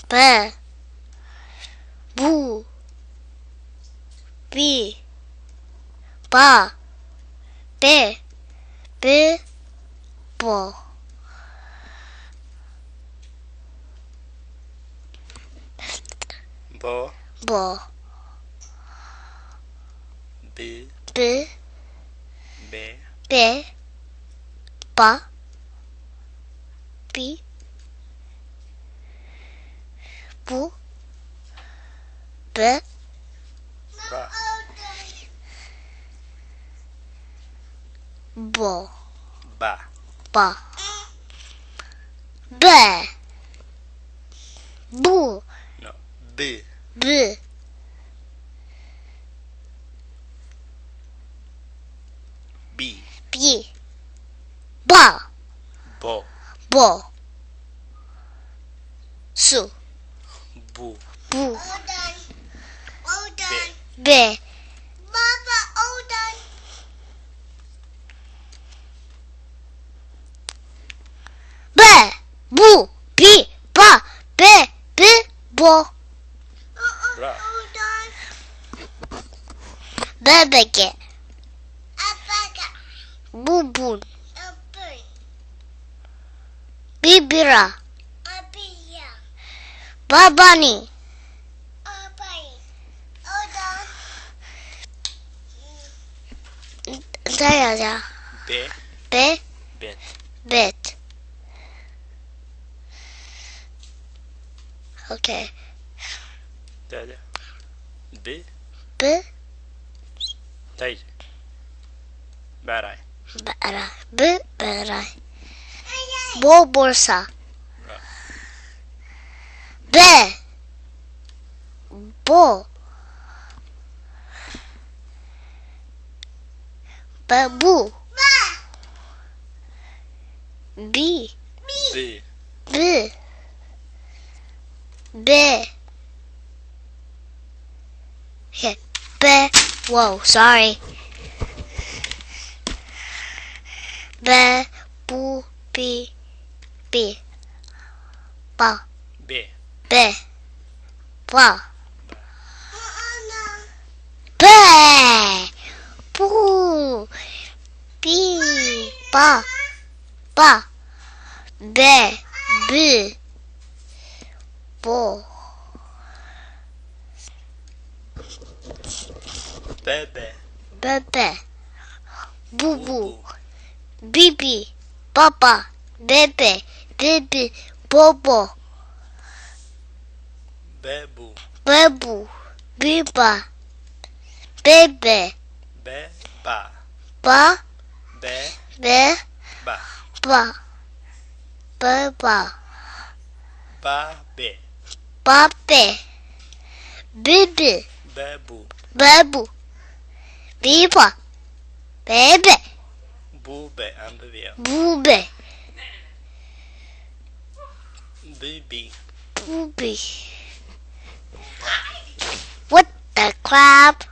Be. Bu. Bi. Ba. Be. Bi. Bo. Bo. Bo. Bi. Bi. Be. Be. Ba. Bi. Bu. Be. Ba. Bo. Ba. Ba. Be. Bu. No. B. B. B. B. Ba. Bo. Bo. Su. Bu. Bu. Be. Be. Be. Bu. Bi. Ba. Be. Bi. Bo. Bra. Bebeke. Bubun. Bibira. Babani. Daya. Be. Be. Bet. Bet. Okay. Dada. B. B. Tay. Baray. Bara. B. Beray. Bo. Borsa. Bra. Be. Bo. Babu. B. B. B. Be. Okay. Be. Whoa, sorry. Be. Bu. Bi. Bi. Ba. B. Be. Ba. Be. Bu. Bi. Ba. Ba. Be. Bi. Bo. Bebe. Bebe. Bubu. Bibi. Baba. Bebe. Bibi. Bobo. Bebu. Bebu. Biba. Bebe. Be. Ba. Ba. Be. Be. Ba. Ba. Baba. Ba. Be. Babe. Bibi. Bebu. Bebu. Biba. Bebe. Bube. Ambivia. Bube. Bibi. Booby. What the crap?